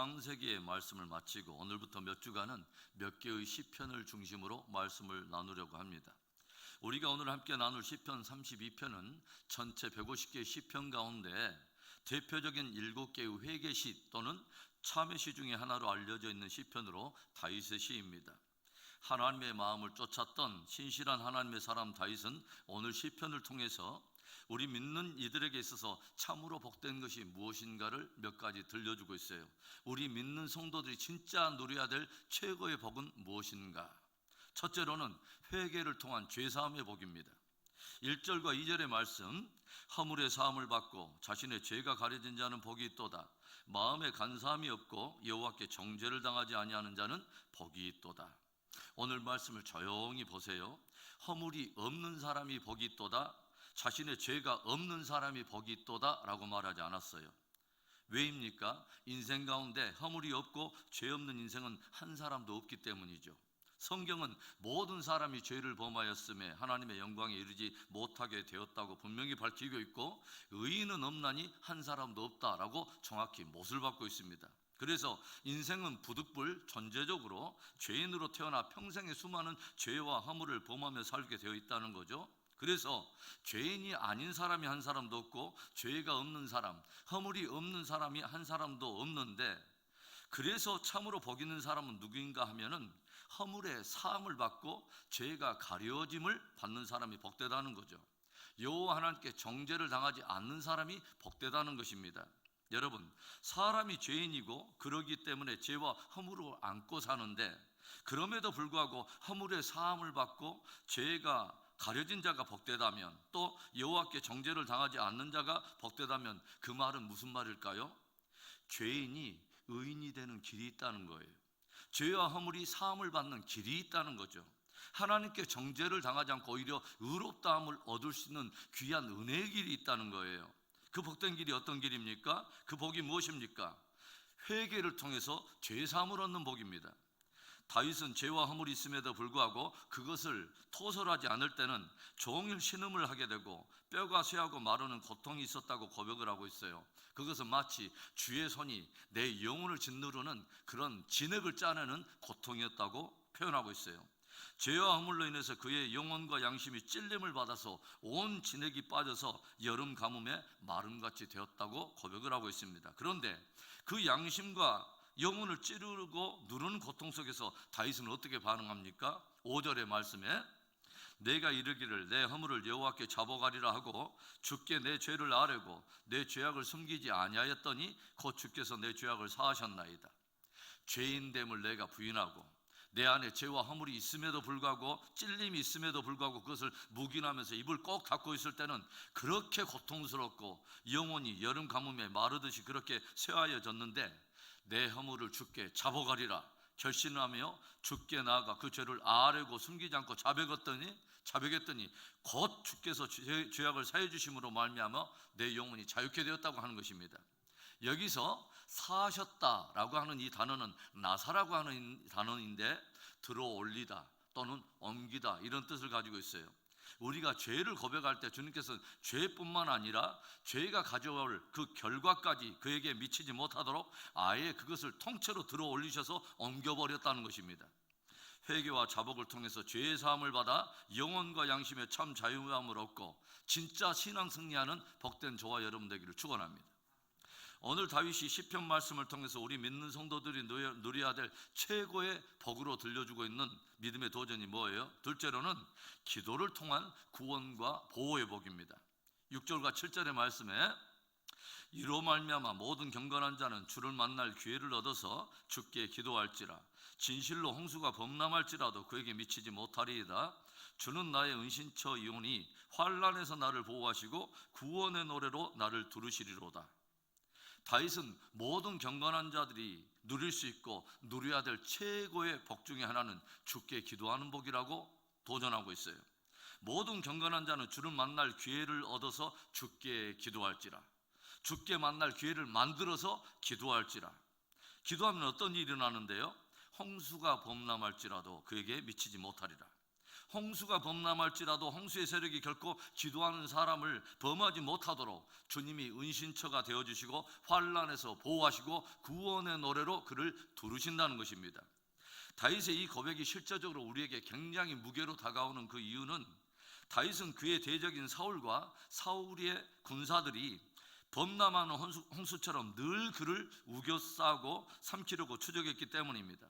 창세기의 말씀을 마치고 오늘부터 몇 주간은 몇 개의 시편을 중심으로 말씀을 나누려고 합니다. 우리가 오늘 함께 나눌 시편 32편은 전체 150개의 시편 가운데 대표적인 7개의 회개시 또는 참회시 중에 하나로 알려져 있는 시편으로 다윗의 시입니다. 하나님의 마음을 쫓았던 신실한 하나님의 사람 다윗은 오늘 시편을 통해서 우리 믿는 이들에게 있어서 참으로 복된 것이 무엇인가를 몇 가지 들려주고 있어요. 우리 믿는 성도들이 진짜 누려야 될 최고의 복은 무엇인가? 첫째로는 회개를 통한 죄사함의 복입니다. 1절과 2절의 말씀, 허물의 사함을 받고 자신의 죄가 가려진 자는 복이 있도다. 마음에 간사함이 없고 여호와께 정죄를 당하지 아니하는 자는 복이 있도다. 오늘 말씀을 조용히 보세요. 허물이 없는 사람이 복이 있도다, 자신의 죄가 없는 사람이 복이 있도다 라고 말하지 않았어요. 왜입니까? 인생 가운데 허물이 없고 죄 없는 인생은 한 사람도 없기 때문이죠. 성경은 모든 사람이 죄를 범하였음에 하나님의 영광에 이르지 못하게 되었다고 분명히 밝히고 있고, 의인은 없나니 한 사람도 없다라고 정확히 못을 받고 있습니다. 그래서 인생은 부득불 전제적으로 죄인으로 태어나 평생의 수많은 죄와 허물을 범하며 살게 되어 있다는 거죠. 그래서 죄인이 아닌 사람이 한 사람도 없고 죄가 없는 사람, 허물이 없는 사람이 한 사람도 없는데, 그래서 참으로 복 있는 사람은 누구인가 하면은 허물의 사함을 받고 죄가 가려짐을 받는 사람이 복되다는 거죠. 여호와 하나님께 정죄를 당하지 않는 사람이 복되다는 것입니다. 여러분, 사람이 죄인이고 그러기 때문에 죄와 허물을 안고 사는데, 그럼에도 불구하고 허물의 사함을 받고 죄가 가려진 자가 복되다면, 또 여호와께 정죄를 당하지 않는 자가 복되다면, 그 말은 무슨 말일까요? 죄인이 의인이 되는 길이 있다는 거예요. 죄와 허물이 사함을 받는 길이 있다는 거죠. 하나님께 정죄를 당하지 않고 오히려 의롭다함을 얻을 수 있는 귀한 은혜의 길이 있다는 거예요. 그 복된 길이 어떤 길입니까? 그 복이 무엇입니까? 회개를 통해서 죄사함을 얻는 복입니다. 다윗은 죄와 허물이 있음에도 불구하고 그것을 토설하지 않을 때는 종일 신음을 하게 되고 뼈가 쇠하고 마르는 고통이 있었다고 고백을 하고 있어요. 그것은 마치 주의 손이 내 영혼을 짓누르는 그런 진액을 짜내는 고통이었다고 표현하고 있어요. 죄와 허물로 인해서 그의 영혼과 양심이 찔림을 받아서 온 진액이 빠져서 여름 가뭄에 마름같이 되었다고 고백을 하고 있습니다. 그런데 그 양심과 영혼을 찌르고 누르는 고통 속에서 다윗은 어떻게 반응합니까? 5절의 말씀에 내가 이르기를 내 허물을 여호와께 자복하리라 하고 주께 내 죄를 아뢰고 내 죄악을 숨기지 아니하였더니 곧 주께서 내 죄악을 사하셨나이다. 죄인됨을 내가 부인하고 내 안에 죄와 허물이 있음에도 불구하고 찔림이 있음에도 불구하고 그것을 묵인하면서 입을 꼭 닫고 있을 때는 그렇게 고통스럽고 영혼이 여름 가뭄에 마르듯이 그렇게 쇠하여졌는데, 내 허물을 주께 자복하리라 결심하며 주께 나아가 그 죄를 아뢰고 숨기지 않고 자백했더니 곧 주께서 죄악을 사해 주심으로 말미암아 내 영혼이 자유케 되었다고 하는 것입니다. 여기서 사하셨다라고 하는 이 단어는 나사라고 하는 단어인데, 들어올리다 또는 옮기다 이런 뜻을 가지고 있어요. 우리가 죄를 고백할 때 주님께서는 죄뿐만 아니라 죄가 가져올 그 결과까지 그에게 미치지 못하도록 아예 그것을 통째로 들어올리셔서 옮겨버렸다는 것입니다. 회개와 자복을 통해서 죄의 사함을 받아 영혼과 양심의 참 자유함을 얻고 진짜 신앙 승리하는 복된 저와 여러분 되기를 축원합니다. 오늘 다윗이 시편 말씀을 통해서 우리 믿는 성도들이 누려야 될 최고의 복으로 들려주고 있는 믿음의 도전이 뭐예요? 둘째로는 기도를 통한 구원과 보호의 복입니다. 6절과 7절의 말씀에 이로 말미암아 모든 경건한 자는 주를 만날 기회를 얻어서 주께 기도할지라. 진실로 홍수가 범람할지라도 그에게 미치지 못하리이다. 주는 나의 은신처이오니 환난에서 나를 보호하시고 구원의 노래로 나를 두르시리로다. 다윗은 모든 경건한 자들이 누릴 수 있고 누려야 될 최고의 복 중에 하나는 주께 기도하는 복이라고 도전하고 있어요. 모든 경건한 자는 주를 만날 기회를 얻어서 주께 기도할지라. 주께 만날 기회를 만들어서 기도할지라. 기도하면 어떤 일이 일어나는데요? 홍수가 범람할지라도 그에게 미치지 못하리라. 홍수가 범람할지라도 홍수의 세력이 결코 기도하는 사람을 범하지 못하도록 주님이 은신처가 되어주시고 환난에서 보호하시고 구원의 노래로 그를 두르신다는 것입니다. 다윗의 이 고백이 실제적으로 우리에게 굉장히 무게로 다가오는 그 이유는 다윗은 그의 대적인 사울과 사울의 군사들이 범람하는 홍수처럼 늘 그를 우겨싸고 삼키려고 추적했기 때문입니다.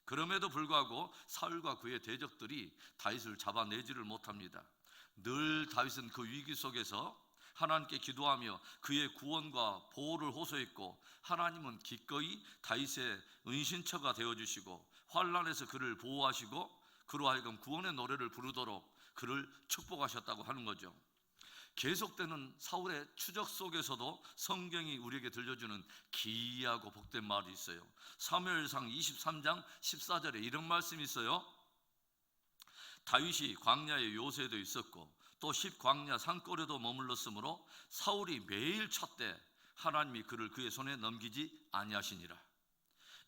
그럼에도 불구하고 사울과 그의 대적들이 다윗을 잡아내지를 못합니다. 늘 다윗은 그 위기 속에서 하나님께 기도하며 그의 구원과 보호를 호소했고, 하나님은 기꺼이 다윗의 은신처가 되어주시고 환난에서 그를 보호하시고 그로 하여금 구원의 노래를 부르도록 그를 축복하셨다고 하는 거죠. 계속되는 사울의 추적 속에서도 성경이 우리에게 들려주는 기이하고 복된 말이 있어요. 사무엘상 23장 14절에 이런 말씀이 있어요. 다윗이 광야에 요새도 있었고 또 십광야 산골에도 머물렀으므로 사울이 매일 찾되 하나님이 그를 그의 손에 넘기지 아니하시니라.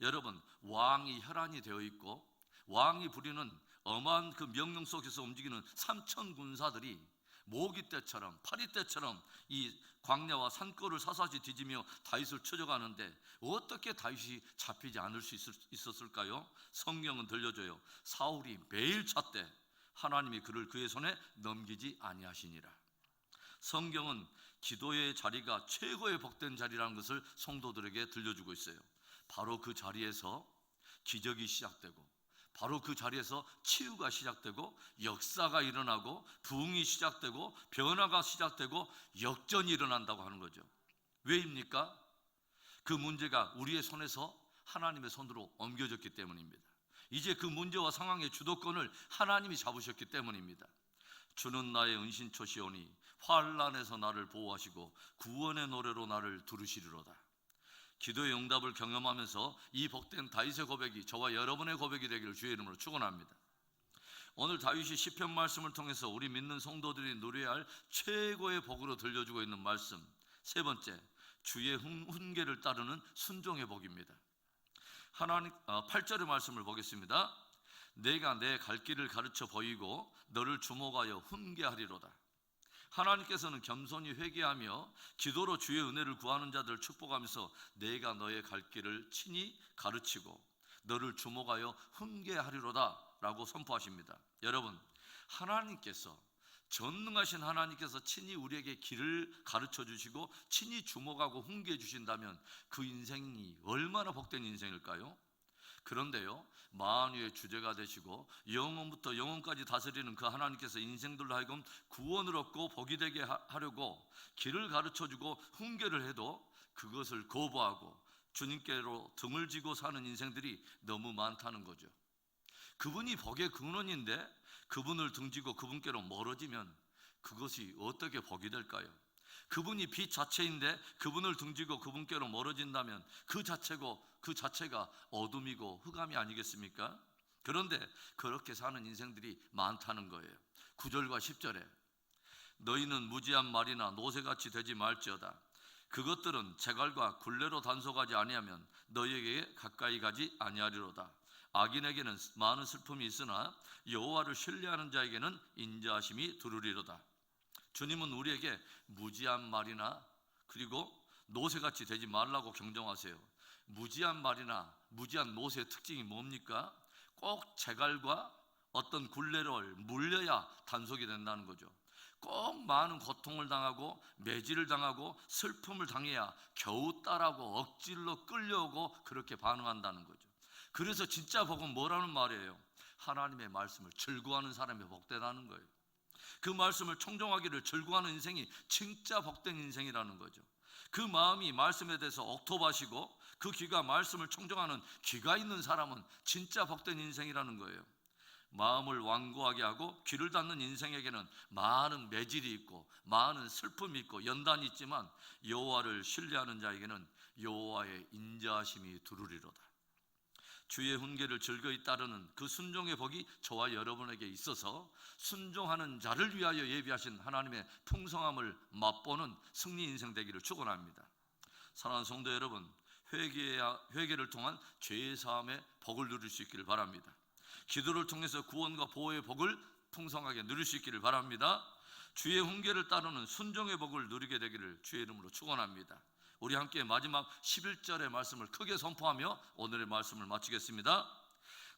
여러분, 왕이 혈안이 되어 있고 왕이 부리는 엄한 그 명령 속에서 움직이는 3천 군사들이 모기떼처럼 파리떼처럼 이 광야와 산골을 사사시 뒤지며 다윗을 추적하는데 어떻게 다윗이 잡히지 않을 수 있었을까요? 성경은 들려줘요. 사울이 매일 찾되 하나님이 그를 그의 손에 넘기지 아니하시니라. 성경은 기도의 자리가 최고의 복된 자리라는 것을 성도들에게 들려주고 있어요. 바로 그 자리에서 기적이 시작되고, 바로 그 자리에서 치유가 시작되고, 역사가 일어나고, 부흥이 시작되고, 변화가 시작되고, 역전이 일어난다고 하는 거죠. 왜입니까? 그 문제가 우리의 손에서 하나님의 손으로 옮겨졌기 때문입니다. 이제 그 문제와 상황의 주도권을 하나님이 잡으셨기 때문입니다. 주는 나의 은신처시오니 환난에서 나를 보호하시고 구원의 노래로 나를 두르시리로다. 기도의 응답을 경험하면서 이 복된 다윗의 고백이 저와 여러분의 고백이 되기를 주의 이름으로 축원합니다. 오늘 다윗이 시편 말씀을 통해서 우리 믿는 성도들이 누려야 할 최고의 복으로 들려주고 있는 말씀, 세 번째, 주의 훈계를 따르는 순종의 복입니다. 하나님 8절의 말씀을 보겠습니다. 내가 내 갈 길을 가르쳐 보이고 너를 주목하여 훈계하리로다. 하나님께서는 겸손히 회개하며 기도로 주의 은혜를 구하는 자들을 축복하면서 내가 너의 갈 길을 친히 가르치고 너를 주목하여 훈계하리로다 라고 선포하십니다. 여러분, 하나님께서, 전능하신 하나님께서 친히 우리에게 길을 가르쳐 주시고 친히 주목하고 훈계해 주신다면 그 인생이 얼마나 복된 인생일까요? 그런데요, 만유의 주제가 되시고 영원부터 영원까지 다스리는 그 하나님께서 인생들로 하여금 구원을 얻고 복이 되게 하려고 길을 가르쳐주고 훈계를 해도 그것을 거부하고 주님께로 등을 지고 사는 인생들이 너무 많다는 거죠. 그분이 복의 근원인데 그분을 등지고 그분께로 멀어지면 그것이 어떻게 복이 될까요? 그분이 빛 자체인데 그분을 등지고 그분께로 멀어진다면 그 자체가 어둠이고 흑암이 아니겠습니까? 그런데 그렇게 사는 인생들이 많다는 거예요. 9절과 10절에 너희는 무지한 말이나 노새같이 되지 말지어다. 그것들은 재갈과 굴레로 단속하지 아니하면 너희에게 가까이 가지 아니하리로다. 악인에게는 많은 슬픔이 있으나 여호와를 신뢰하는 자에게는 인자하심이 두루리로다. 주님은 우리에게 무지한 말이나 그리고 노새같이 되지 말라고 경종하세요. 무지한 말이나 무지한 노새의 특징이 뭡니까? 꼭 재갈과 어떤 굴레를 물려야 단속이 된다는 거죠. 꼭 많은 고통을 당하고 매질을 당하고 슬픔을 당해야 겨우 따라고 억지로 끌려오고 그렇게 반응한다는 거죠. 그래서 진짜 복은 뭐라는 말이에요? 하나님의 말씀을 즐거워하는 사람이 복되다는 거예요. 그 말씀을 청종하기를 즐거워하는 인생이 진짜 복된 인생이라는 거죠. 그 마음이 말씀에 대해서 옥토바시고 그 귀가 말씀을 청종하는 귀가 있는 사람은 진짜 복된 인생이라는 거예요. 마음을 완고하게 하고 귀를 닫는 인생에게는 많은 매질이 있고 많은 슬픔이 있고 연단이 있지만 여호와를 신뢰하는 자에게는 여호와의 인자하심이 두루리로다. 주의 훈계를 즐거이 따르는 그 순종의 복이 저와 여러분에게 있어서 순종하는 자를 위하여 예비하신 하나님의 풍성함을 맛보는 승리 인생 되기를 축원합니다. 사랑하는 성도 여러분, 회개를 통한 죄의 사함의 복을 누릴 수 있기를 바랍니다. 기도를 통해서 구원과 보호의 복을 풍성하게 누릴 수 있기를 바랍니다. 주의 훈계를 따르는 순종의 복을 누리게 되기를 주의 이름으로 축원합니다. 우리 함께 마지막 11절의 말씀을 크게 선포하며 오늘의 말씀을 마치겠습니다.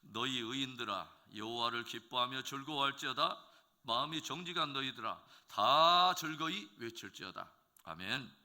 너희 의인들아 여호와를 기뻐하며 즐거워할지어다. 마음이 정직한 너희들아 다 즐거이 외칠지어다. 아멘.